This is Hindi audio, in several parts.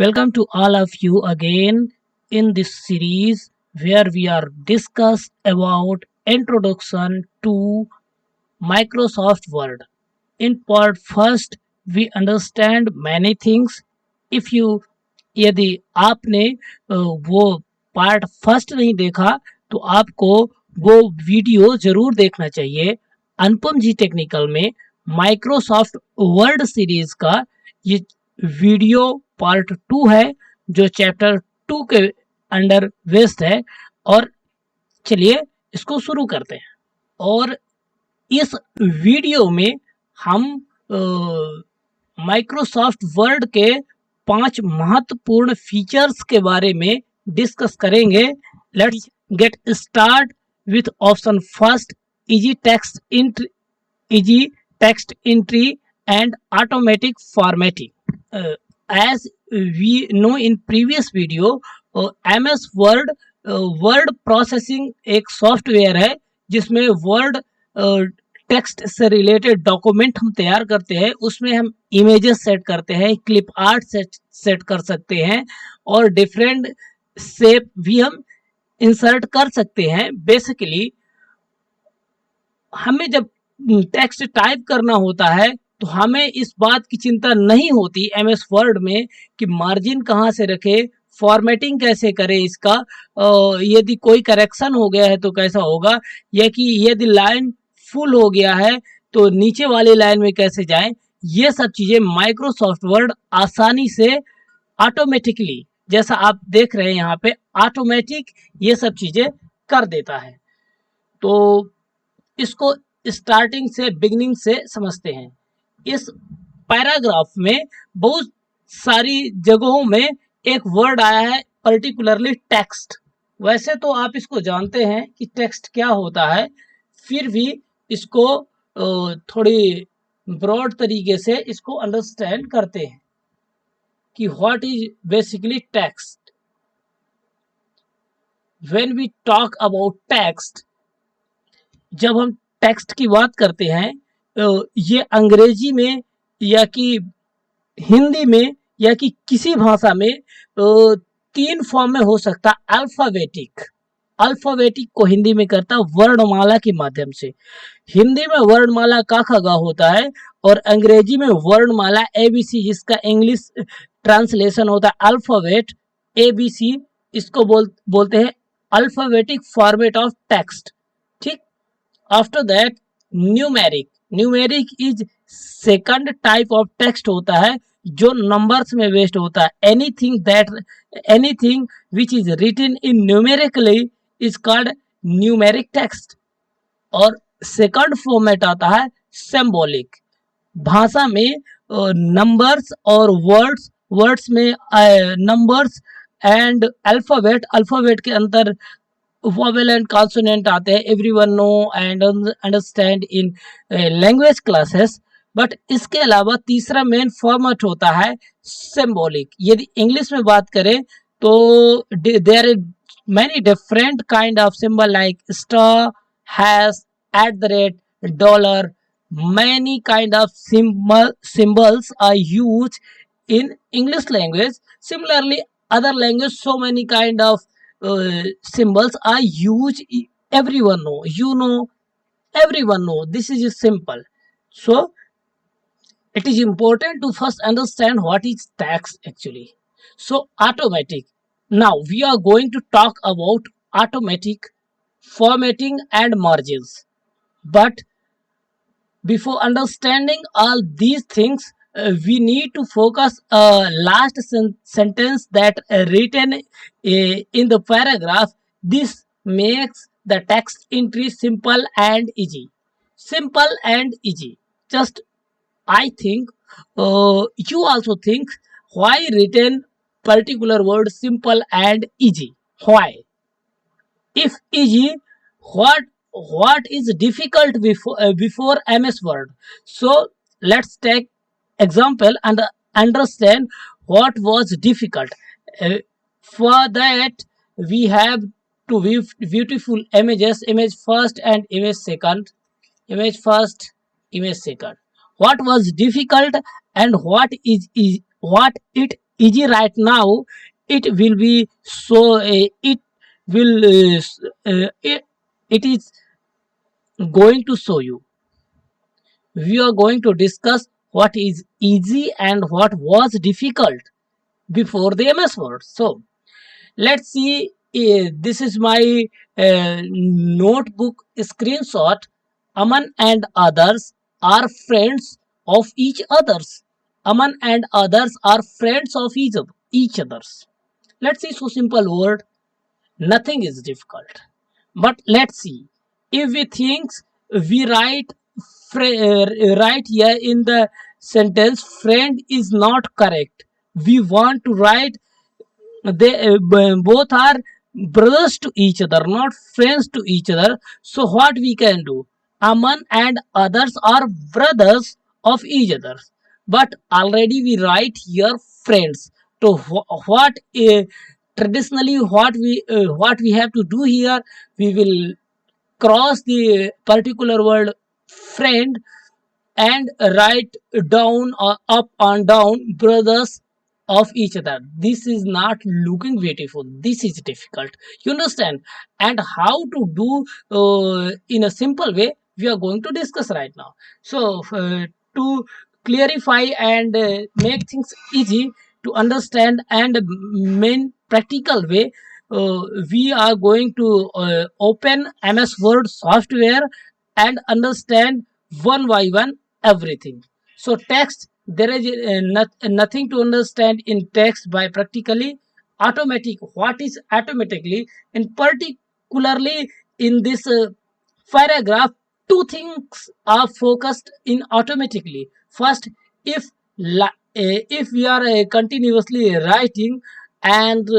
Welcome to all of you again in this series where we are discuss about introduction to Microsoft Word. In part first, we understand many things. If you यदि आपने वो पार्ट फर्स्ट नहीं देखा तो आपको वो वीडियो जरूर देखना चाहिए। अनुपम जी टेक्निकल में माइक्रोसॉफ्ट वर्ड सीरीज का ये वीडियो पार्ट 2 है जो चैप्टर 2 के अंडर वेस्ट है। और चलिए इसको शुरू करते हैं। और इस वीडियो में हम माइक्रोसॉफ्ट वर्ड के 5 महत्वपूर्ण फीचर्स के बारे में डिस्कस करेंगे। Let's get start with option first, easy text entry and automatic formatting. As we know in previous video, MS Word word processing एक सॉफ्टवेयर है जिसमें वर्ड टेक्स्ट से रिलेटेड डॉक्यूमेंट हम तैयार करते हैं। उसमें हम इमेजेस सेट करते हैं, क्लिप आर्ट सेट कर सकते हैं और डिफरेंट शेप भी हम इंसर्ट कर सकते हैं। बेसिकली हमें जब टेक्स्ट टाइप करना होता है तो हमें इस बात की चिंता नहीं होती एमएस वर्ड में कि मार्जिन कहाँ से रखे, फॉर्मेटिंग कैसे करें इसका, यदि कोई करेक्शन हो गया है तो कैसा होगा, या कि यदि लाइन फुल हो गया है तो नीचे वाली लाइन में कैसे जाएं। ये सब चीजें माइक्रोसॉफ्ट वर्ड आसानी से ऑटोमेटिकली, जैसा आप देख रहे हैं यहाँ पे, ऑटोमेटिक ये सब चीजें कर देता है। तो इसको स्टार्टिंग से बिगिनिंग से समझते हैं। इस पैराग्राफ में बहुत सारी जगहों में एक वर्ड आया है, पर्टिकुलरली टेक्स्ट। वैसे तो आप इसको जानते हैं कि टेक्स्ट क्या होता है, फिर भी इसको थोड़ी ब्रॉड तरीके से इसको अंडरस्टैंड करते हैं कि what is basically text. When we talk about text, जब हम टेक्स्ट की बात करते हैं, ये अंग्रेजी में या कि हिंदी में या कि किसी भाषा में 3 फॉर्म में हो सकता। अल्फाबेटिक को हिंदी में करता वर्णमाला के माध्यम से। हिंदी में वर्णमाला का ख ग होता है और अंग्रेजी में वर्णमाला एबीसी, जिसका इंग्लिश ट्रांसलेशन होता है अल्फाबेट एबीसी। इसको बोलते हैं अल्फाबेटिक फॉर्मेट ऑफ टेक्स्ट। ठीक। After that numeric is second type of text होता है जो नंबर्स में बेस्ड होता है। Anything which is written in numerically is called numeric text. और सेकंड फॉर्मेट आता है सिंबॉलिक। भाषा में नंबर्स और वर्ड्स में नंबर्स एंड अल्फाबेट के अंदर वोवेल एंड कॉन्सोनेंट आते हैं। Everyone know and understand in language classes. But इसके अलावा तीसरा मेन फॉर्मेट होता है सिंबॉलिक। यदि इंग्लिश में बात करें तो there is many different kind of symbol like star, hash, $, many kind of symbols are used in English language. Similarly, other language, so many kind of symbols are used. Everyone know, everyone know. This is simple. So it is important to first understand what is text actually. So automatic. Now we are going to talk about automatic formatting and margins. But before understanding all these things, we need to focus last sentence that written in the paragraph. This makes the text entry simple and easy. Simple and easy. Just I think you also think why written particular word simple and easy. Why? If easy, what is difficult before MS Word? So let's take example and understand what was difficult. For that we have two beautiful images, image first and image second. Image first, image second. What was difficult and what it easy right now, it will be so it will it is going to show you. We are going to discuss what is easy and what was difficult before the MS Word. So let's see. This is my notebook screenshot. Aman and others are friends of each others. Aman and others are friends of each others. Let's see. So simple word. Nothing is difficult. But let's see. If we think we write here in the sentence, friend is not correct. We want to write they both are brothers to each other, not friends to each other. So what we can do? Aman and others are brothers of each other, but already we write here friends. So what traditionally what we have to do here, we will cross the particular word friend and write down or up and down brothers of each other. This is not looking beautiful, this is difficult, you understand. And how to do in a simple way, we are going to discuss right now. So to clarify and make things easy to understand and main practical way, we are going to open MS Word software and understand one by one everything. So text, there is nothing to understand in text by practically. Automatic, what is automatically? And particularly in this paragraph, two things are focused in automatically. First, if if we are continuously writing and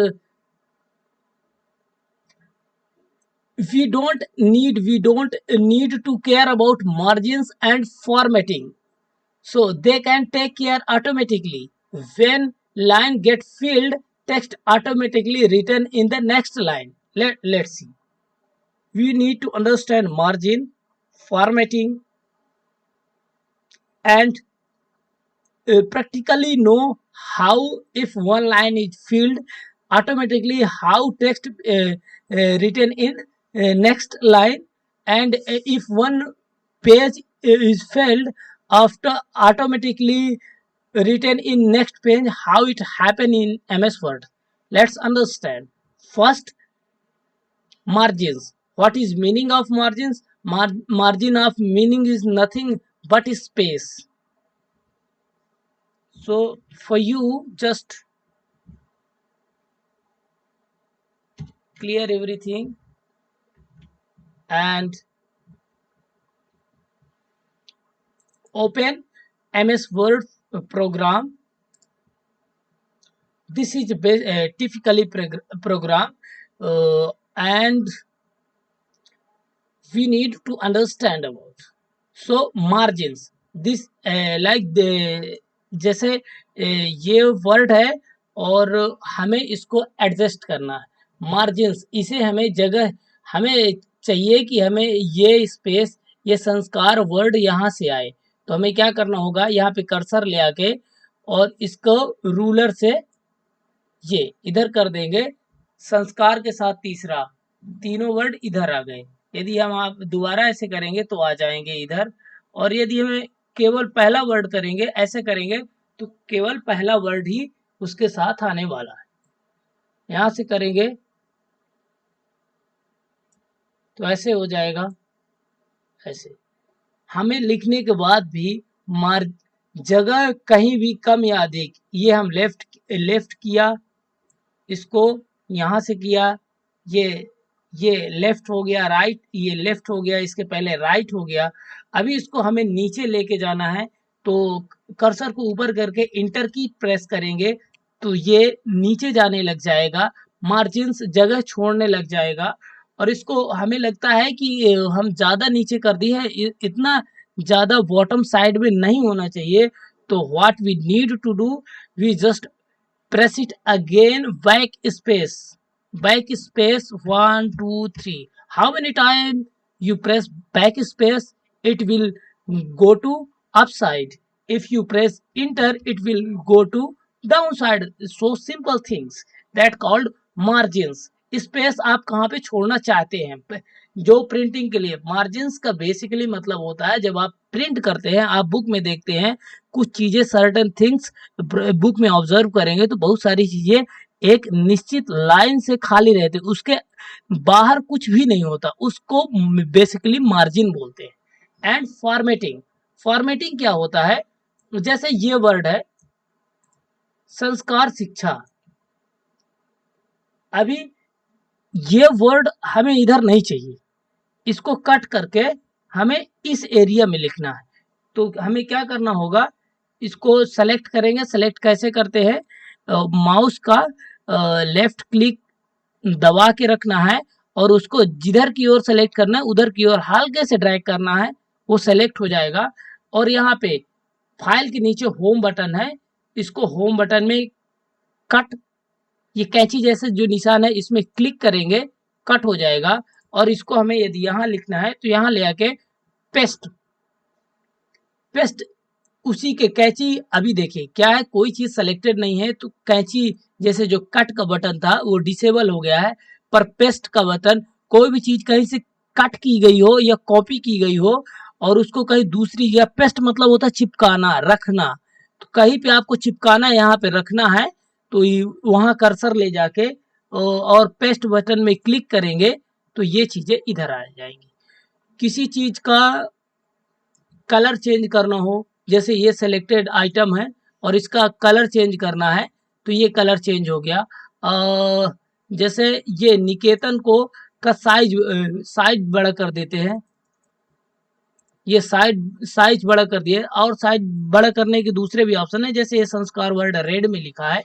we don't need to care about margins and formatting, so they can take care automatically. When line get filled, text automatically written in the next line. Let's see. We need to understand margin, formatting, and practically know how, if one line is filled, automatically how text written in next line, and if one page is filled, after automatically written in next page, how it happen in MS Word. Let's understand. First, margins. What is meaning of margins? Margin of meaning is nothing but space. So for you, just clear everything and open MS Word program. This is typically program, and we need to understand about. So margins, this like the जैसे ये वर्ड है और हमें इसको एडजस्ट करना है। मार्जिन्स, इसे हमें जगह, हमें चाहिए कि हमें ये स्पेस, ये संस्कार वर्ड यहाँ से आए, तो हमें क्या करना होगा, यहाँ पे कर्सर ले आके और इसको रूलर से ये इधर कर देंगे, संस्कार के साथ तीसरा, तीनों वर्ड इधर आ गए। यदि हम आप दोबारा ऐसे करेंगे तो आ जाएंगे इधर, और यदि हमें केवल पहला वर्ड करेंगे, ऐसे करेंगे तो केवल पहला वर्ड ही उसके साथ आने वाला है। यहां से करेंगे तो ऐसे हो जाएगा। ऐसे हमें लिखने के बाद भी मार जगह कहीं भी कम या अधिक, ये हम लेफ्ट किया, इसको यहाँ से किया, ये लेफ्ट हो गया, राइट, ये लेफ्ट हो गया, इसके पहले राइट हो गया। अभी इसको हमें नीचे लेके जाना है, तो कर्सर को ऊपर करके इंटर की प्रेस करेंगे तो ये नीचे जाने लग जाएगा, मार्जिन्स जगह छोड़ने लग जाएगा। और इसको हमें लगता है कि हम ज़्यादा नीचे कर दिए है, इतना ज़्यादा बॉटम साइड में नहीं होना चाहिए। तो what we need to do, we just press it again, backspace 1 2 3. How many times you press backspace, it will go to upside. If you press enter, it will go to down side so simple things that called margins. Space आप कहाँ पे छोड़ना चाहते हैं जो प्रिंटिंग के लिए। मार्जिन्स का बेसिकली मतलब होता है जब आप प्रिंट करते हैं, आप बुक में देखते हैं कुछ चीजें, सर्टेन थिंग्स बुक में ऑब्जर्व करेंगे तो बहुत सारी चीजें एक निश्चित लाइन से खाली रहते, उसके बाहर कुछ भी नहीं होता, उसको बेसिकली मार्जिन बोलते हैं। एंड फॉर्मेटिंग, फॉर्मेटिंग क्या होता है, जैसे ये वर्ड है संस्कार शिक्षा, अभी ये वर्ड हमें इधर नहीं चाहिए, इसको कट करके हमें इस एरिया में लिखना है। तो हमें क्या करना होगा, इसको सेलेक्ट करेंगे। सेलेक्ट कैसे करते हैं, माउस का लेफ्ट क्लिक दबा के रखना है और उसको जिधर की ओर सेलेक्ट करना है उधर की ओर हल्के से ड्रैग करना है, वो सेलेक्ट हो जाएगा। और यहाँ पे फाइल के नीचे होम बटन है, इसको होम बटन में कट, ये कैंची जैसे जो निशान है इसमें क्लिक करेंगे, कट हो जाएगा। और इसको हमें यदि यहाँ लिखना है तो यहाँ ले आके पेस्ट, पेस्ट उसी के कैंची, अभी देखिए क्या है, कोई चीज सेलेक्टेड नहीं है तो कैंची जैसे जो कट का बटन था वो डिसेबल हो गया है, पर पेस्ट का बटन, कोई भी चीज कहीं से कट की गई हो या कॉपी की गई हो और उसको कहीं दूसरी, या पेस्ट मतलब होता है चिपकाना, रखना, तो कहीं पे आपको चिपकाना, यहाँ पे रखना है तो वहां कर्सर ले जाके और पेस्ट बटन में क्लिक करेंगे तो ये चीजें इधर आ जाएंगी। किसी चीज का कलर चेंज करना हो, जैसे ये सिलेक्टेड आइटम है और इसका कलर चेंज करना है तो ये कलर चेंज हो गया। जैसे ये निकेतन को का साइज साइज बड़ा कर देते हैं, ये साइज बड़ा कर दिए, और साइज बड़ा करने के दूसरे भी ऑप्शन है, जैसे ये संस्कार वर्ड रेड में लिखा है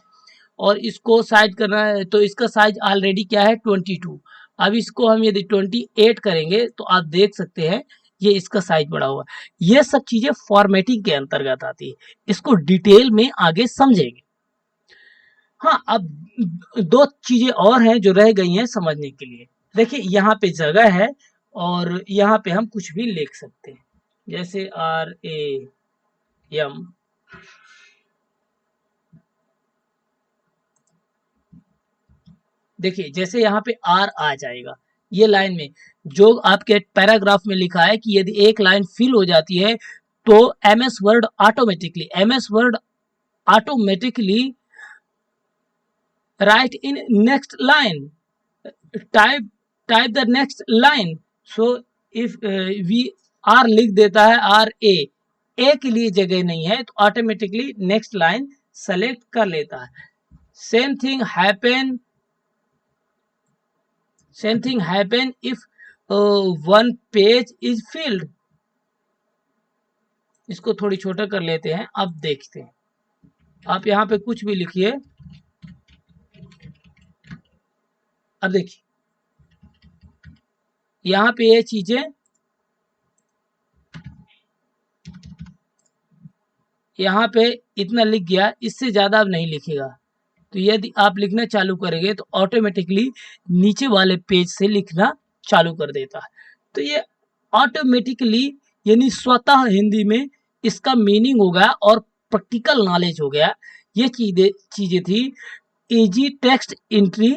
और इसको साइज करना है तो इसका साइज ऑलरेडी क्या है 22। अब इसको हम यदि 28 करेंगे तो आप देख सकते हैं ये इसका साइज बड़ा हुआ। ये सब चीजें फॉर्मेटिंग के अंतर्गत आती है, इसको डिटेल में आगे समझेंगे। हाँ, अब दो चीजें और हैं जो रह गई हैं समझने के लिए। देखिए यहाँ पे जगह है और यहाँ पे हम कुछ भी लिख सकते हैं, जैसे RAM, देखिए जैसे यहाँ पे R आ जाएगा, ये लाइन में जो आपके पैराग्राफ में लिखा है कि यदि एक लाइन फिल हो जाती है तो MS Word automatically write in next line, type type the next line. So if we are लिख देता है RA, के लिए जगह नहीं है तो ऑटोमेटिकली नेक्स्ट लाइन सेलेक्ट कर लेता है। Same thing happen if one page is filled. इसको थोड़ी छोटा कर लेते हैं, अब देखते हैं। आप यहाँ पे कुछ भी लिखिए, अब देखिए यहाँ पे ये चीजें, यहाँ पे इतना लिख गया, इससे ज्यादा अब नहीं लिखेगा। तो यदि आप लिखना चालू करेंगे तो ऑटोमेटिकली नीचे वाले पेज से लिखना चालू कर देता है। तो ये ऑटोमेटिकली यानी स्वतः हिंदी में इसका मीनिंग हो गया और प्रैक्टिकल नॉलेज हो गया। ये चीजें थी easy text entry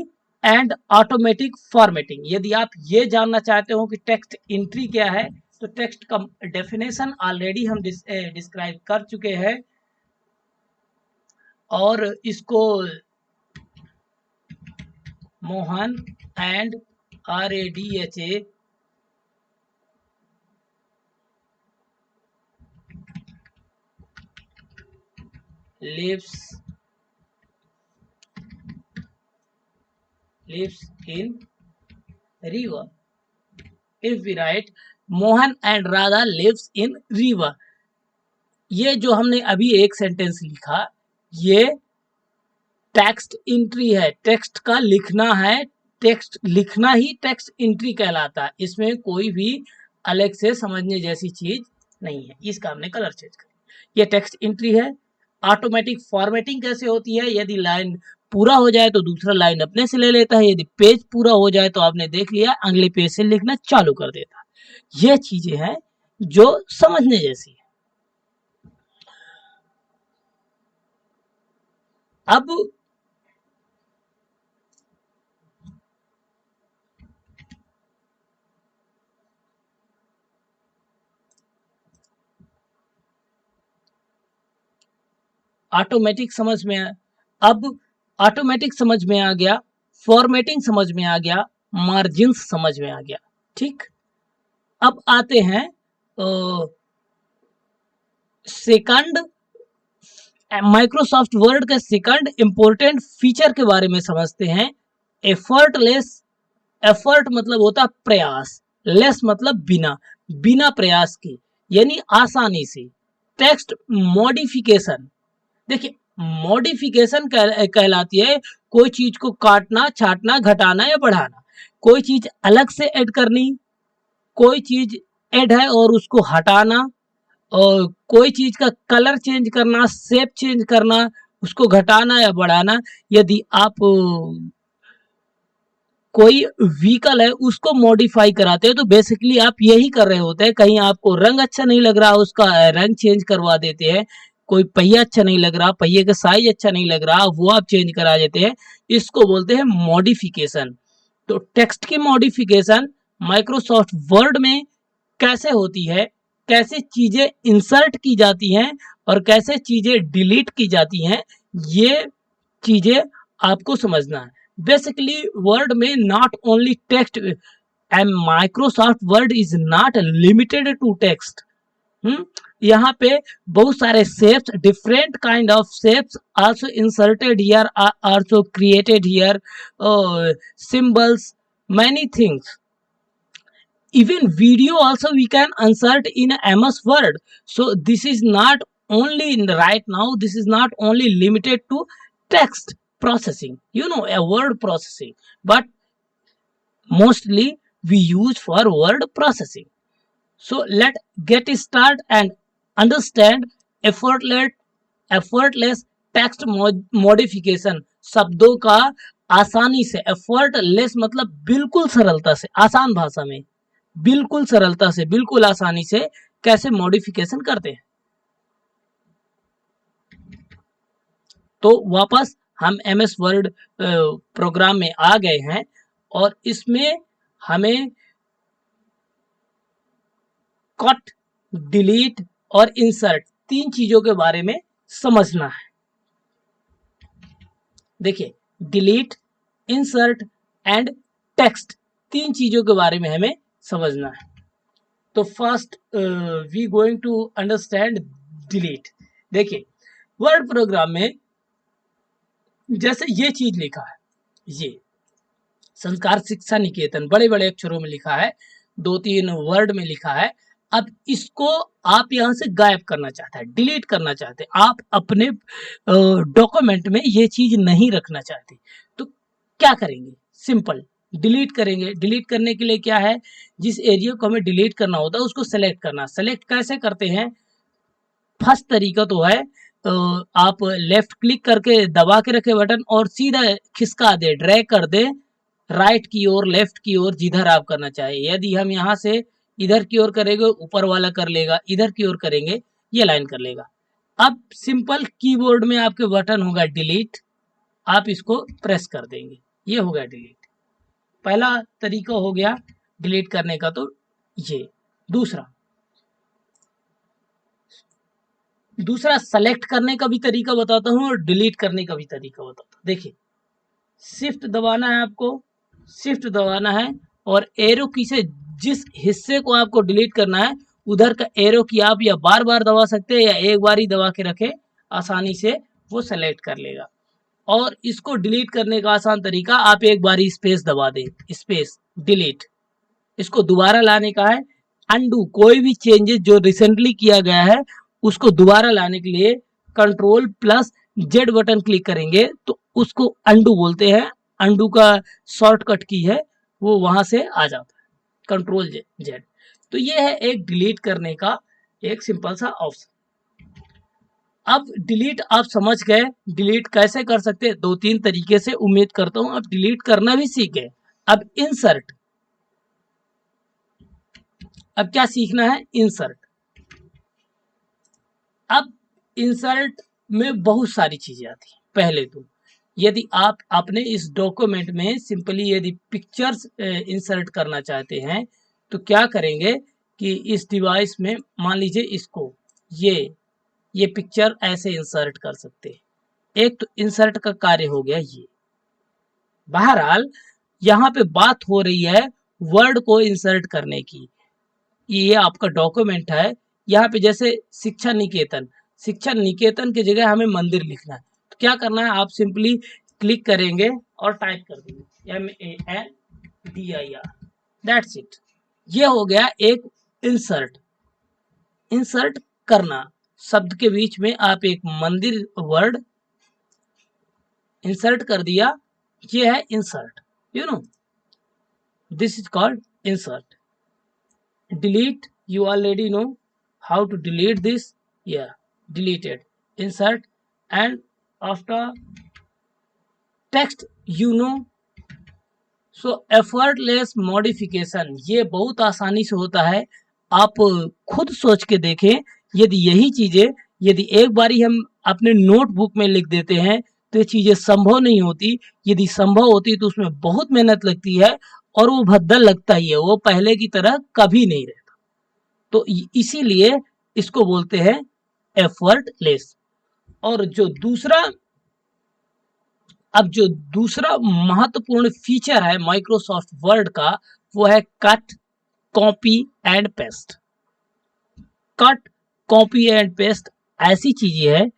and automatic formatting. यदि आप ये जानना चाहते हो कि टेक्स्ट एंट्री क्या है तो टेक्स्ट का डेफिनेशन ऑलरेडी हम डिस्क्राइब कर चुके हैं और इसको Mohan and RADHA lives in river. If we write Mohan and Radha lives in river, ये जो हमने अभी एक सेंटेंस लिखा ये टेक्स्ट एंट्री है, टेक्स्ट का लिखना है, टेक्स्ट लिखना ही टेक्स्ट एंट्री कहलाता है, इसमें कोई भी अलग से समझने जैसी चीज नहीं है। इसका हमने कलर चेंज कर, ये टेक्स्ट एंट्री है। ऑटोमेटिक फॉर्मेटिंग कैसे होती है, यदि लाइन पूरा हो जाए तो दूसरा लाइन अपने से ले लेता है, यदि पेज पूरा हो जाए तो आपने देख लिया अगले पेज से लिखना चालू कर देता है। ये चीजें हैं जो समझने जैसी है। अब ऑटोमेटिक समझ में अब ऑटोमेटिक समझ में आ गया, फॉर्मेटिंग समझ में आ गया, मार्जिन्स समझ में आ गया। ठीक, अब आते हैं सेकंड, माइक्रोसॉफ्ट वर्ड का सेकंड इंपॉर्टेंट फीचर के बारे में समझते हैं, एफर्टलेस। एफर्ट मतलब होता है प्रयास, लेस मतलब बिना, बिना प्रयास के, यानी आसानी से। टेक्स्ट मॉडिफिकेशन, देखिए मॉडिफिकेशन कहलाती है कोई चीज को काटना, छाटना, घटाना या बढ़ाना, कोई चीज अलग से ऐड करनी, कोई चीज ऐड है और उसको हटाना, और कोई चीज का कलर चेंज करना, शेप चेंज करना, उसको घटाना या बढ़ाना। यदि आप कोई व्हीकल है उसको मॉडिफाई कराते हो तो बेसिकली आप यही कर रहे होते हैं। कहीं आपको रंग अच्छा नहीं लग रहा, उसका रंग चेंज करवा देते हैं। कोई पहिया अच्छा नहीं लग रहा, पहिए का साइज अच्छा नहीं लग रहा, वो आप चेंज करा देते हैं। इसको बोलते हैं मॉडिफिकेशन। तो टेक्स्ट की मॉडिफिकेशन माइक्रोसॉफ्ट वर्ड में कैसे होती है, कैसे चीजें इंसर्ट की जाती हैं और कैसे चीजें डिलीट की जाती हैं, ये चीजें आपको समझना है। बेसिकली वर्ड में not only text, and Microsoft Word is not limited to text. यहाँ पे बहुत सारे shapes, different kind of shapes also inserted here, also created here, symbols, many things. Even video also we can insert in a MS Word. So this is not only in the right now, this is not only limited to text processing, you know, a word processing, but mostly we use for word processing. So let get start and understand effortless text modification। शब्दों का आसानी से, effortless मतलब बिल्कुल सरलता से, आसान भाषा में बिल्कुल सरलता से, बिल्कुल आसानी से कैसे मॉडिफिकेशन करते हैं। तो वापस हम MS वर्ड प्रोग्राम में आ गए हैं और इसमें हमें कट, डिलीट और इंसर्ट, तीन चीजों के बारे में समझना है। देखिए डिलीट, इंसर्ट एंड टेक्स्ट, तीन चीजों के बारे में हमें समझना है। तो first we going to understand delete. देखिए वर्ड प्रोग्राम में जैसे ये चीज लिखा है, ये संस्कार शिक्षा निकेतन बड़े बड़े अक्षरों में लिखा है, 2-3 वर्ड में लिखा है। अब इसको आप यहां से गायब करना चाहते हैं, डिलीट करना चाहते हैं, आप अपने डॉक्यूमेंट में ये चीज नहीं रखना चाहते, तो क्या करेंगे? सिंपल डिलीट करेंगे। डिलीट करने के लिए क्या है, जिस एरिया को हमें डिलीट करना होता है उसको सेलेक्ट करना। सेलेक्ट कैसे करते हैं? फर्स्ट तरीका तो है आप लेफ्ट क्लिक करके दबा के रखे बटन और सीधा खिसका दे, ड्रैग कर दे राइट की ओर, लेफ्ट की ओर, जिधर आप करना चाहे। यदि हम यहाँ से इधर की ओर करेंगे ऊपर वाला कर लेगा, इधर की ओर करेंगे ये लाइन कर लेगा। अब सिंपल कीबोर्ड में आपके बटन होगा डिलीट, आप इसको प्रेस कर देंगे, ये हो गया डिलीट। पहला तरीका हो गया डिलीट करने का। तो ये दूसरा सेलेक्ट करने का भी तरीका बताता हूँ और डिलीट करने का भी तरीका बताता हूँ। देखिए शिफ्ट दबाना है आपको, शिफ्ट दबाना है और एरो की से जिस हिस्से को आपको डिलीट करना है उधर का एरो की आप या बार बार दबा सकते हैं या एक बार ही दबा के रखे, आसानी से वो सेलेक्ट कर लेगा। और इसको डिलीट करने का आसान तरीका, आप एक बार ही स्पेस दबा दें, स्पेस डिलीट। इसको दोबारा लाने का है अनडू, कोई भी चेंजेस जो रिसेंटली किया गया है उसको दोबारा लाने के लिए Ctrl+Z बटन क्लिक करेंगे तो उसको अनडू बोलते हैं। अनडू का शॉर्टकट की है, वो वहां से आ जाता है Ctrl+Z। तो ये है एक डिलीट करने का एक सिंपल सा ऑप्शन। अब डिलीट आप समझ गए, डिलीट कैसे कर सकते हैं 2-3 तरीके से, उम्मीद करता हूं आप डिलीट करना भी सीख गए। अब इंसर्ट, अब क्या सीखना है? इंसर्ट। अब इंसर्ट में बहुत सारी चीजें आती हैं। पहले तो यदि आप अपने इस डॉक्यूमेंट में सिंपली यदि पिक्चर्स इंसर्ट करना चाहते हैं तो क्या करेंगे कि इस डिवाइस में मान लीजिए इसको ये पिक्चर ऐसे इंसर्ट कर सकते हैं। एक तो इंसर्ट का कार्य हो गया ये। बहरहाल यहाँ पे बात हो रही है वर्ड को इंसर्ट करने की। ये आपका डॉक्यूमेंट है, यहाँ पे जैसे शिक्षा निकेतन की जगह हमें मंदिर लिखना है तो क्या करना है, आप सिंपली क्लिक करेंगे और टाइप कर देंगे MANDIR, दैट्स इट। ये हो गया एक इंसर्ट करना। शब्द के बीच में आप एक मंदिर वर्ड इंसर्ट कर दिया, ये है insert. You know this is called insert. delete, you already know how to delete this. Yeah, deleted. Insert, and after text, you know, so effortless modification, ये बहुत आसानी से होता है। आप खुद सोच के देखें, यदि यही चीजें यदि एक बारी हम अपने नोटबुक में लिख देते हैं तो ये चीजें संभव नहीं होती। यदि संभव होती तो उसमें बहुत मेहनत लगती है और वो भद्दल लगता ही है, वो पहले की तरह कभी नहीं रहता। तो इसीलिए इसको बोलते हैं एफर्टलेस। और जो दूसरा महत्वपूर्ण फीचर है माइक्रोसॉफ्ट वर्ड का, वो है cut, copy and paste. Cut, copy and paste ऐसी चीजें है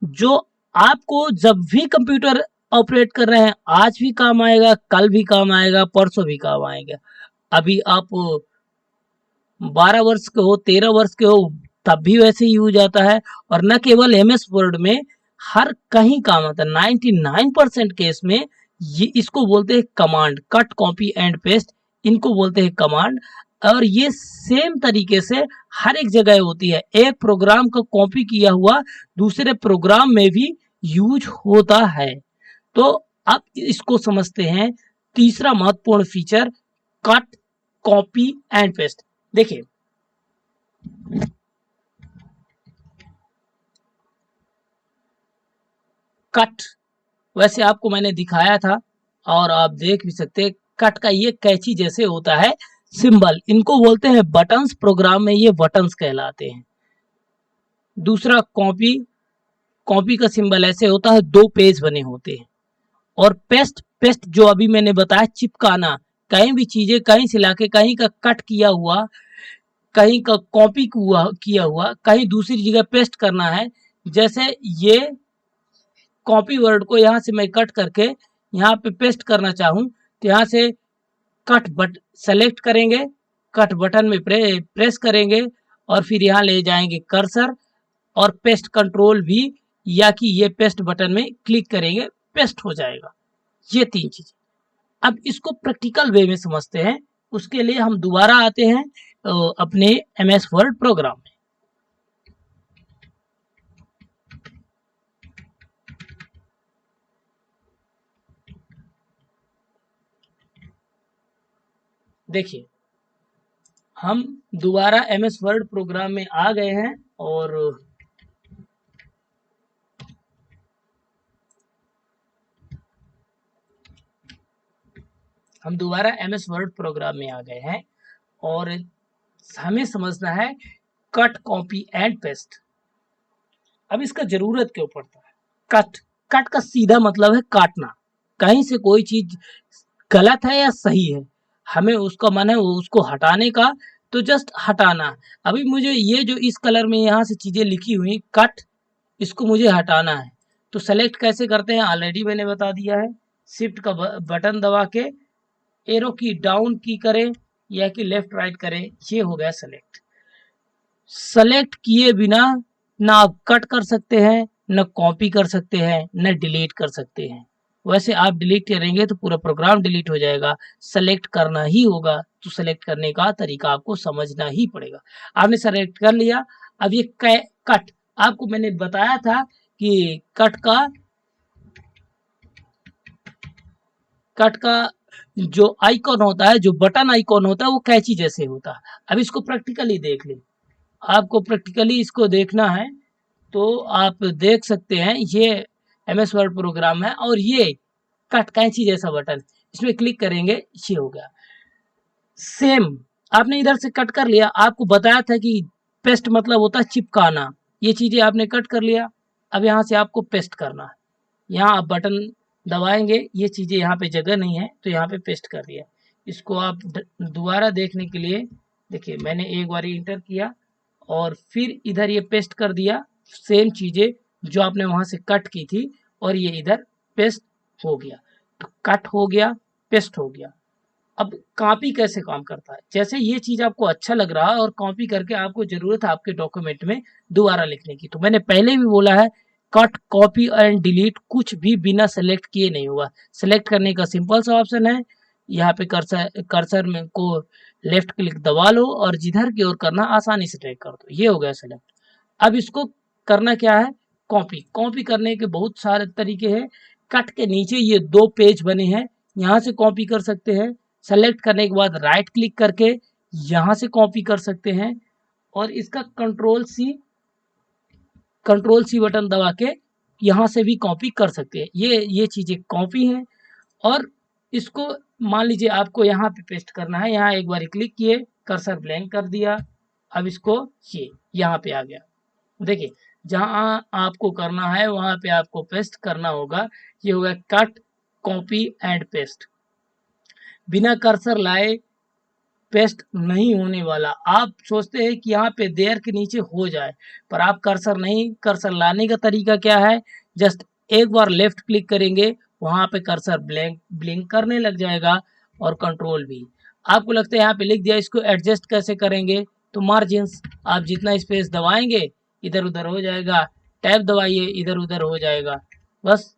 जो आपको जब भी कंप्यूटर ऑपरेट कर रहे हैं आज भी काम आएगा, कल भी काम आएगा, परसों भी काम आएगा। अभी आप 12 वर्ष के हो, 13 वर्ष के हो, तब भी वैसे ही यूज आता है। और न केवल MS वर्ड में, हर कहीं काम आता है। 99% केस में ये इसको बोलते हैं command. Cut, copy and paste इनको बोलते हैं कमांड। और ये सेम तरीके से हर एक जगह होती है। एक प्रोग्राम का कॉपी किया हुआ दूसरे प्रोग्राम में भी यूज होता है। तो अब इसको समझते हैं तीसरा महत्वपूर्ण feature, cut, copy and paste. देखिए कट वैसे आपको मैंने दिखाया था और आप देख भी सकते हैं। कट का ये कैची जैसे होता है सिंबल, इनको बोलते हैं बटन्स। प्रोग्राम में ये बटन्स कहलाते हैं। दूसरा कॉपी का सिंबल ऐसे होता है, 2 पेज बने होते हैं। और पेस्ट जो अभी मैंने बताया, चिपकाना। कहीं भी चीजें कहीं से लाके कहीं का कट किया हुआ, कहीं का कॉपी किया हुआ कहीं दूसरी जगह पेस्ट करना है। जैसे ये कॉपी वर्ड को यहाँ से मैं कट करके यहाँ पे पेस्ट करना चाहूँ तो यहाँ से कट बट सेलेक्ट करेंगे, कट बटन में प्रेस करेंगे और फिर यहाँ ले जाएंगे कर्सर और पेस्ट कंट्रोल भी, या कि ये पेस्ट बटन में क्लिक करेंगे, पेस्ट हो जाएगा। ये 3 चीजें। अब इसको प्रैक्टिकल वे में समझते हैं। उसके लिए हम दोबारा आते हैं अपने MS वर्ड प्रोग्राम में। देखिए हम दोबारा MS वर्ड प्रोग्राम में आ गए हैं और हम दोबारा MS वर्ड प्रोग्राम में आ गए हैं और हमें समझना है कट, कॉपी एंड पेस्ट। अब इसका जरूरत क्यों पड़ता है? कट का सीधा मतलब है काटना। कहीं से कोई चीज गलत है या सही है, हमें उसका मन है उसको हटाने का, तो जस्ट हटाना। अभी मुझे ये जो इस कलर में यहाँ से चीजें लिखी हुई कट, इसको मुझे हटाना है तो सेलेक्ट कैसे करते हैं ऑलरेडी मैंने बता दिया है। शिफ्ट का बटन दबा के एरो की डाउन की करें या कि लेफ्ट राइट करें, ये हो गया सेलेक्ट किए बिना ना आप कट कर सकते हैं, न कॉपी कर सकते हैं, न डिलीट कर सकते हैं। वैसे आप डिलीट करेंगे तो पूरा प्रोग्राम डिलीट हो जाएगा। सेलेक्ट करना ही होगा, तो सेलेक्ट करने का तरीका आपको समझना ही पड़ेगा। आपने सेलेक्ट कर लिया। अब ये कट, आपको मैंने बताया था कि कट का जो आइकॉन होता है, जो बटन आइकॉन होता है, वो कैची जैसे होता है। अब इसको प्रैक्टिकली देख लें। आपको प्रैक्टिकली इसको देखना है तो आप देख सकते हैं। ये MS वर्ड प्रोग्राम है और ये कट कैंची जैसा बटन, इसमें क्लिक करेंगे, ये हो गया। सेम आपने इधर से कट कर लिया, आपको बताया था कि पेस्ट मतलब होता है चिपकाना, ये चीजें आपने कट कर लिया। अब यहाँ से आपको पेस्ट करना है, यहाँ आप बटन दबाएंगे, ये चीजें यहाँ पे जगह नहीं है तो यहाँ पे पेस्ट कर दिया। इसको आप दोबारा देखने के लिए देखिए, मैंने एक बार इंटर किया और फिर इधर ये पेस्ट कर दिया, सेम चीजें जो आपने वहां से कट की थी और ये इधर पेस्ट हो गया। तो कट हो गया, पेस्ट हो गया। अब कॉपी कैसे काम करता है, जैसे ये चीज आपको अच्छा लग रहा है और कॉपी करके आपको जरूरत है आपके डॉक्यूमेंट में दोबारा लिखने की, तो मैंने पहले भी बोला है कट कॉपी एंड डिलीट कुछ भी बिना सेलेक्ट किए नहीं होगा। सेलेक्ट करने का सिंपल सा ऑप्शन है, यहाँ पे कर्सर में को लेफ्ट क्लिक दबा लो और जिधर की ओर करना आसानी से ड्रैग कर दो, ये हो गया सेलेक्ट। अब इसको करना क्या है, कॉपी। कॉपी करने के बहुत सारे तरीके हैं। कट के नीचे ये दो पेज बने हैं, यहाँ से कॉपी कर सकते हैं। सेलेक्ट करने के बाद राइट क्लिक करके यहाँ से कॉपी कर सकते हैं और इसका कंट्रोल सी बटन दबा के यहाँ से भी कॉपी कर सकते हैं। ये चीजें कॉपी हैं। और इसको मान लीजिए आपको यहाँ पे पेस्ट करना है, यहाँ एक बार क्लिक किए, कर्सर ब्लैंक कर दिया, अब इसको ये यहाँ पे आ गया। देखिए जहाँ आपको करना है वहां पे आपको पेस्ट करना होगा। ये होगा कट कॉपी एंड पेस्ट, बिना कर्सर लाए पेस्ट नहीं होने वाला। आप सोचते हैं कि यहाँ पे देयर के नीचे हो जाए, पर आप कर्सर नहीं, कर्सर लाने का तरीका क्या है, जस्ट एक बार लेफ्ट क्लिक करेंगे, वहां पे कर्सर ब्लिंक करने लग जाएगा और कंट्रोल भी। आपको लगता है यहाँ पे लिख दिया, इसको एडजस्ट कैसे करेंगे, तो मार्जिन्स आप जितना स्पेस दबाएंगे इधर उधर हो जाएगा, टैब दबाइए इधर उधर हो जाएगा। बस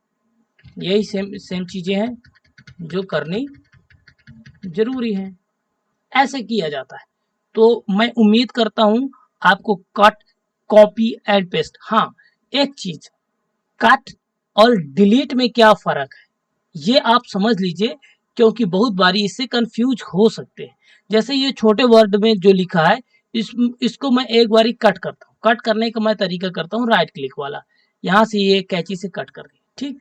यही सेम चीजें हैं जो करनी जरूरी है, ऐसे किया जाता है। तो मैं उम्मीद करता हूं आपको कट कॉपी एंड पेस्ट, हाँ एक चीज, कट और डिलीट में क्या फर्क है ये आप समझ लीजिए, क्योंकि बहुत बारी इससे कंफ्यूज हो सकते हैं। जैसे ये छोटे वर्ड में जो लिखा है, इसको मैं एक बारी कट करता हूँ। कट करने का मैं तरीका करता हूँ राइट क्लिक वाला, यहाँ से ये कैंची से कट कर दिया, ठीक,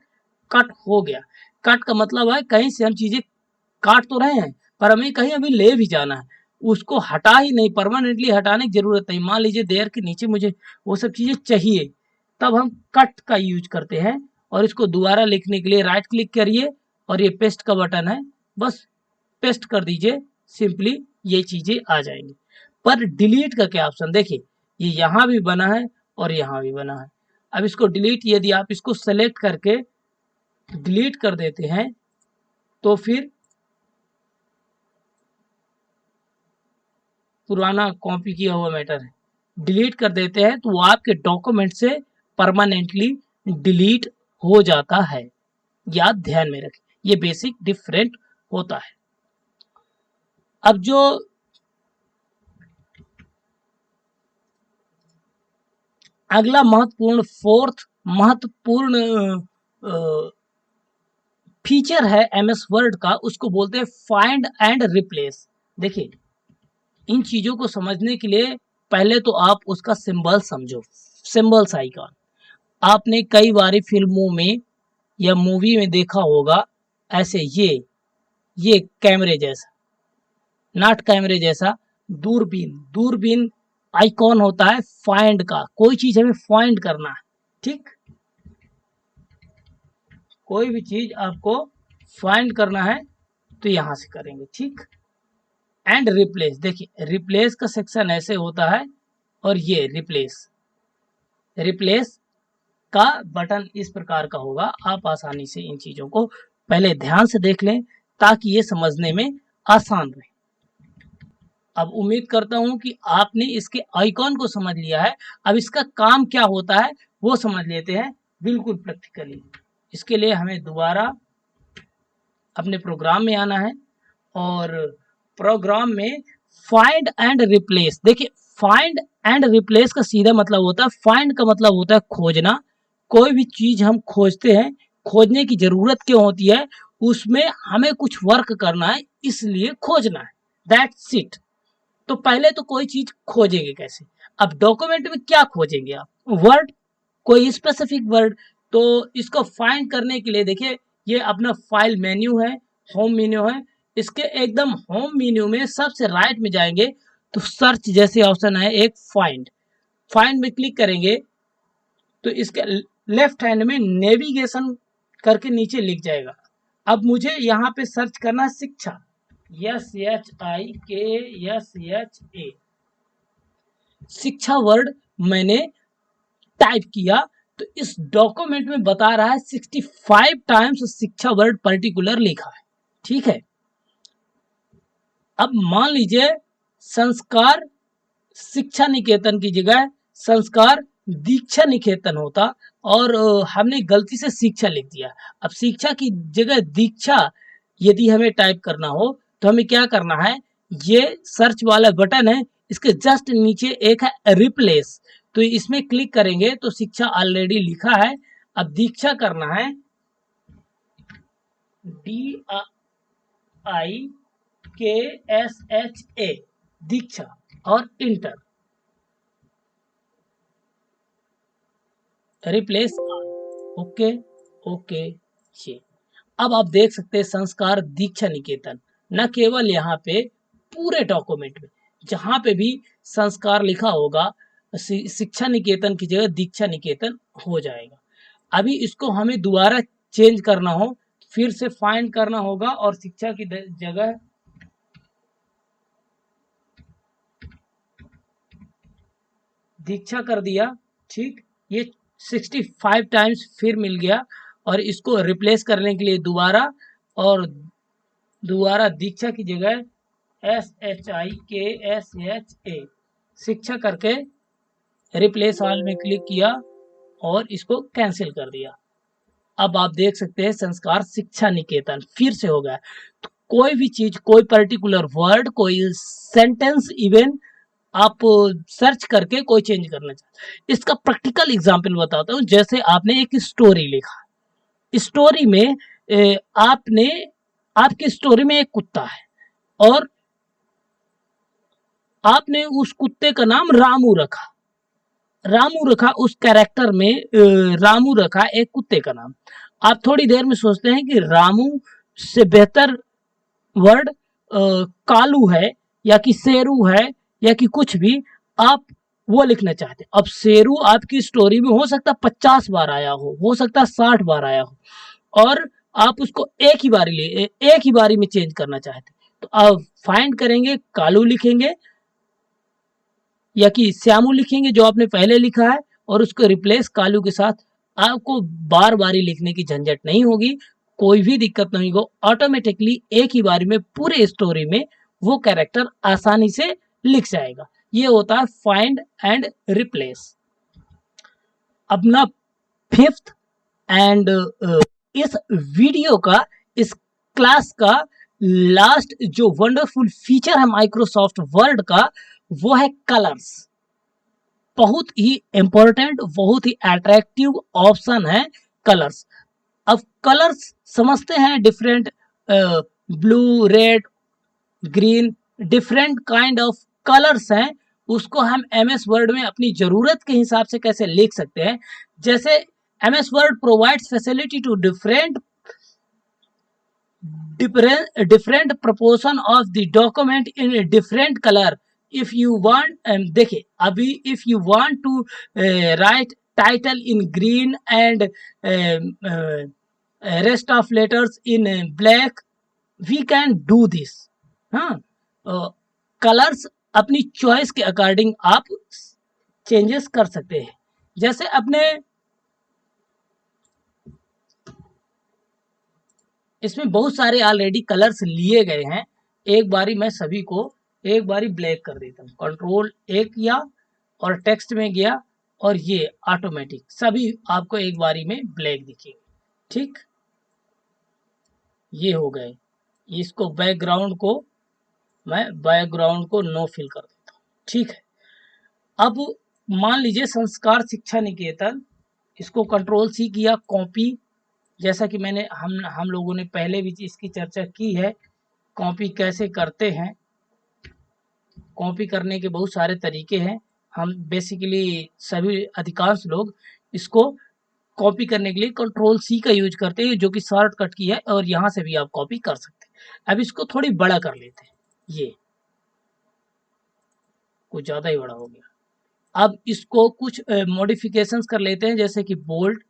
कट हो गया। कट का मतलब है कहीं से हम चीजें काट तो रहे हैं पर हमें कहीं अभी ले भी जाना है, उसको हटा ही नहीं, परमानेंटली हटाने की जरूरत नहीं। मान लीजिए देयर के नीचे मुझे वो सब चीजें चाहिए, तब हम कट का यूज करते हैं। और इसको दोबारा लिखने के लिए राइट क्लिक करिए और ये पेस्ट का बटन है, बस पेस्ट कर दीजिए, सिंपली ये चीजें आ जाएंगी। पर डिलीट का क्या ऑप्शन, देखिए ये यहाँ भी बना है और यहाँ भी बना है। अब इसको डिलीट, यदि आप इसको सेलेक्ट करके डिलीट कर देते हैं तो फिर पुराना कॉपी किया हुआ मैटर है, डिलीट कर देते हैं तो वो आपके डॉक्यूमेंट से परमानेंटली डिलीट हो जाता है। याद ध्यान में रखें, ये बेसिक डिफरेंट होता है। अब जो अगला महत्वपूर्ण फीचर है MS वर्ड का, उसको बोलते हैं फाइंड एंड रिप्लेस। देखिए इन चीजों को समझने के लिए पहले तो आप उसका सिंबल समझो, सिंबल्स आइकॉन। आपने कई बारी फिल्मों में या मूवी में देखा होगा, ऐसे ये कैमरे जैसा, नॉट कैमरे जैसा, दूरबीन आइकॉन होता है फाइंड का। कोई चीज हमें फाइंड करना है, ठीक, कोई भी चीज आपको फाइंड करना है तो यहां से करेंगे, ठीक। एंड रिप्लेस, देखिए रिप्लेस का सेक्शन ऐसे होता है और ये रिप्लेस का बटन इस प्रकार का होगा। आप आसानी से इन चीजों को पहले ध्यान से देख लें ताकि ये समझने में आसान रहे। अब उम्मीद करता हूं कि आपने इसके आइकॉन को समझ लिया है। अब इसका काम क्या होता है वो समझ लेते हैं बिल्कुल प्रैक्टिकली। इसके लिए हमें दोबारा अपने प्रोग्राम में आना है और प्रोग्राम में फाइंड एंड रिप्लेस, देखिए फाइंड एंड रिप्लेस का सीधा मतलब होता है, फाइंड का मतलब होता है खोजना। कोई भी चीज हम खोजते हैं, खोजने की जरूरत क्यों होती है, उसमें हमें कुछ वर्क करना है इसलिए खोजना है, दैट्स इट। तो पहले तो कोई चीज खोजेंगे कैसे, अब डॉक्यूमेंट में क्या खोजेंगे आप, वर्ड, कोई स्पेसिफिक वर्ड, तो इसको फाइंड करने के लिए देखिए, ये अपना फाइल मेन्यू है, होम मेन्यू है। इसके एकदम होम मेन्यू में सबसे राइट में जाएंगे तो सर्च जैसे ऑप्शन है एक, फाइंड। फाइंड में क्लिक करेंगे तो इसके लेफ्ट हैंड में नेविगेशन करके नीचे लिख जाएगा। अब मुझे यहाँ पे सर्च करना है शिक्षा, SHIKSHA, शिक्षा वर्ड मैंने टाइप किया तो इस डॉक्यूमेंट में बता रहा है 65 टाइम्स शिक्षा वर्ड पर्टिकुलर लिखा है। ठीक है, अब मान लीजिए संस्कार शिक्षा निकेतन की जगह संस्कार दीक्षा निकेतन होता और हमने गलती से शिक्षा लिख दिया। अब शिक्षा की जगह दीक्षा यदि हमें टाइप करना हो तो हमें क्या करना है, ये सर्च वाला बटन है, इसके जस्ट नीचे एक है रिप्लेस, तो इसमें क्लिक करेंगे तो शिक्षा ऑलरेडी लिखा है। अब दीक्षा करना है, DIKSHA, दीक्षा, और inter, replace all. Okay okay, ये अब आप देख सकते हैं संस्कार दीक्षा निकेतन, न केवल यहाँ पे पूरे डॉक्यूमेंट में जहाँ पे भी संस्कार लिखा होगा शिक्षा निकेतन की जगह दीक्षा निकेतन हो जाएगा। अभी इसको हमें दोबारा चेंज करना हो, फिर से फाइंड करना होगा और शिक्षा की जगह दीक्षा कर दिया। ठीक, ये 65 टाइम्स फिर मिल गया और इसको रिप्लेस करने के लिए दोबारा दीक्षा की जगह SHIKSHA शिक्षा करके रिप्लेस ऑल में क्लिक किया और इसको कैंसिल कर दिया। अब आप देख सकते हैं संस्कार शिक्षा निकेतन फिर से हो गया। तो कोई भी चीज, कोई पर्टिकुलर वर्ड, कोई सेंटेंस इवन आप सर्च करके कोई चेंज करना चाहते, इसका प्रैक्टिकल एग्जांपल बताता हूँ। जैसे आपने एक स्टोरी लिखा, स्टोरी में आपकी स्टोरी में एक कुत्ता है और आपने उस कुत्ते का नाम रामू रखा, उस कैरेक्टर में रामू रखा एक कुत्ते का नाम। आप थोड़ी देर में सोचते हैं कि रामू से बेहतर वर्ड कालू है या कि शेरू है या कि कुछ भी, आप वो लिखना चाहते हैं। अब शेरू आपकी स्टोरी में हो सकता 50 बार आया हो सकता 60 बार आया हो, और आप उसको एक ही बारी में चेंज करना चाहते हैं। तो आप फाइंड करेंगे, कालू लिखेंगे या कि श्यामू लिखेंगे जो आपने पहले लिखा है और उसको रिप्लेस कालू के साथ। आपको बार बारी लिखने की झंझट नहीं होगी, कोई भी दिक्कत नहीं होगी, ऑटोमेटिकली एक ही बारी में पूरे स्टोरी में वो कैरेक्टर आसानी से लिख जाएगा। ये होता है फाइंड एंड रिप्लेस। अब ना फिफ्थ एंड इस वीडियो का, इस क्लास का लास्ट जो वंडरफुल फीचर है माइक्रोसॉफ्ट वर्ड का, वो है कलर्स। बहुत ही इंपॉर्टेंट, बहुत ही अट्रैक्टिव ऑप्शन है कलर्स। अब कलर्स समझते हैं, different blue, red, green, different kind of colours हैं। उसको हम एमएस वर्ड में अपनी जरूरत के हिसाब से कैसे लिख सकते हैं। जैसे MS Word provides facility to different proportion of the document in a different color. If you want, देखिए अभी if you want to write title in green and rest of letters in black, we can do this. हाँ, कलर्स अपनी चॉइस के अकॉर्डिंग आप चेंजेस कर सकते हैं। जैसे अपने इसमें बहुत सारे ऑलरेडी कलर्स लिए गए हैं। एक बारी मैं सभी को एक बारी ब्लैक कर देता हूँ, कंट्रोल A किया और टेक्स्ट में गया और ये ऑटोमेटिक सभी आपको एक बारी में ब्लैक दिखेंगे। ठीक, ये हो गए। इसको बैकग्राउंड को नो फिल कर देता हूँ। ठीक है, अब मान लीजिए संस्कार शिक्षा निकेतन, इसको कंट्रोल C किया, कॉपी, जैसा कि मैंने हम लोगों ने पहले भी इसकी चर्चा की है, कॉपी कैसे करते हैं। कॉपी करने के बहुत सारे तरीके हैं। हम बेसिकली सभी अधिकांश लोग इसको कॉपी करने के लिए कंट्रोल सी का यूज करते हैं, जो कि शॉर्टकट की है, और यहाँ से भी आप कॉपी कर सकते हैं। अब इसको थोड़ी बड़ा कर लेते हैं, ये कुछ ज़्यादा ही बड़ा हो गया। अब इसको कुछ मॉडिफिकेशंस कर लेते हैं, जैसे कि बोल्ड,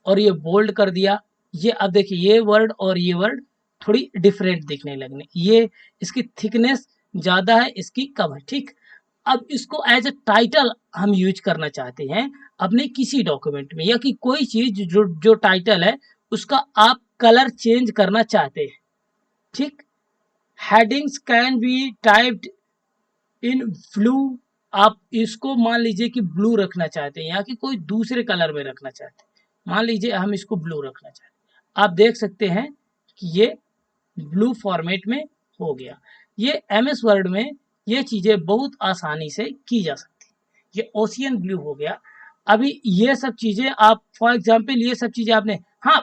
और ये बोल्ड कर दिया। ये अब देखिए ये वर्ड और ये वर्ड थोड़ी डिफरेंट दिखने लगने, ये इसकी थिकनेस ज़्यादा है, इसकी कम है, ठीक। अब इसको एज ए टाइटल हम यूज करना चाहते हैं अपने किसी डॉक्यूमेंट में, या कि कोई चीज जो जो टाइटल है उसका आप कलर चेंज करना चाहते हैं, ठीक। Headings can be typed in blue. आप इसको मान लीजिए कि ब्लू रखना चाहते हैं, या कि कोई दूसरे कलर में रखना चाहते हैं, मान लीजिए हम इसको ब्लू रखना चाहते हैं। आप देख सकते हैं कि ये ब्लू फॉर्मेट में हो गया। ये एमएस वर्ड में ये चीज़ें बहुत आसानी से की जा सकती हैं। ये ओशियन ब्लू हो गया। अभी ये सब चीज़ें आप फॉर एग्जांपल ये सब चीज़ें आपने, हाँ,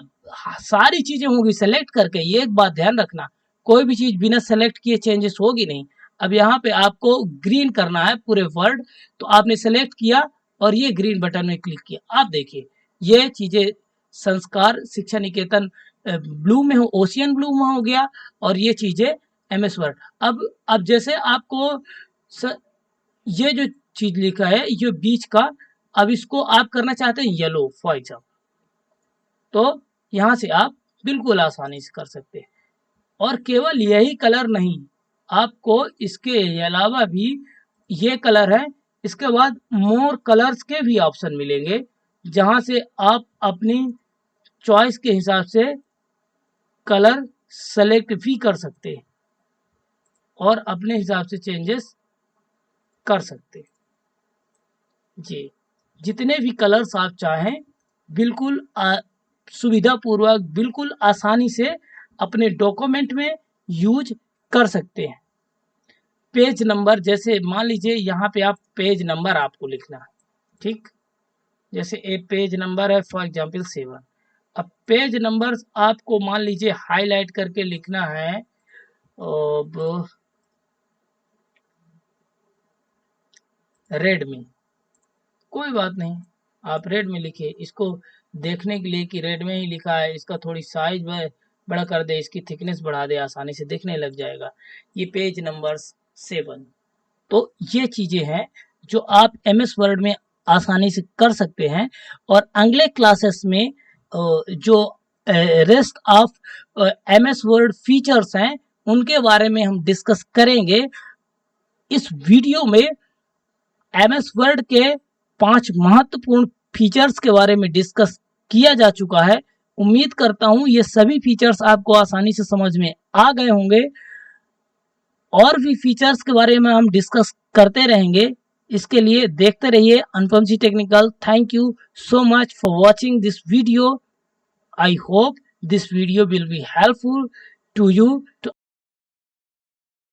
सारी चीज़ें होंगी सेलेक्ट करके, ये एक बात ध्यान रखना, कोई भी चीज़ बिना सेलेक्ट किए चेंजेस होगी नहीं। अब यहाँ पे आपको ग्रीन करना है पूरे वर्ड, तो आपने सेलेक्ट किया और ये ग्रीन बटन में क्लिक किया। आप देखिए ये चीज़ें संस्कार शिक्षा निकेतन ब्लू में हो, ओशियन ब्लू में हो गया, और ये चीज़ें एमएस वर्ड। अब जैसे आपको ये जो चीज़ लिखा है ये बीच का, अब इसको आप करना चाहते हैं येलो फॉर एग्जाम्पल, तो यहाँ से आप बिल्कुल आसानी से कर सकते हैं। और केवल यही कलर नहीं, आपको इसके अलावा भी ये कलर है, इसके बाद मोर कलर्स के भी ऑप्शन मिलेंगे, जहाँ से आप अपनी चॉइस के हिसाब से कलर सेलेक्ट भी कर सकते हैं और अपने हिसाब से चेंजेस कर सकते हैं। जी, जितने भी कलर्स आप चाहें बिल्कुल सुविधापूर्वक, बिल्कुल आसानी से अपने डॉक्यूमेंट में यूज कर सकते हैं। पेज नंबर, जैसे मान लीजिए यहाँ पे आप पेज नंबर आपको लिखना है, ठीक। जैसे ए पेज नंबर है फॉर एग्जांपल 7। अब पेज नंबर आपको मान लीजिए हाईलाइट करके लिखना है, अब रेड में, कोई बात नहीं, आप रेड में लिखिए। इसको देखने के लिए कि रेड में ही लिखा है, इसका थोड़ी साइज बड़ा कर दे, इसकी थिकनेस बढ़ा दे, आसानी से दिखने लग जाएगा। ये पेज नंबर 7। तो ये चीजें हैं जो आप एमएस वर्ड में आसानी से कर सकते हैं। और अगले क्लासेस में जो rest of MS word features हैं उनके बारे में हम डिस्कस करेंगे। इस वीडियो में एमएस वर्ड के 5 महत्वपूर्ण फीचर्स के बारे में डिस्कस किया जा चुका है। उम्मीद करता हूं ये सभी फीचर्स आपको आसानी से समझ में आ गए होंगे। और भी फीचर्स के बारे में हम डिस्कस करते रहेंगे। इसके लिए देखते रहिए Anupam ji technical. Thank you so much for watching this video. I hope this video will be helpful to you to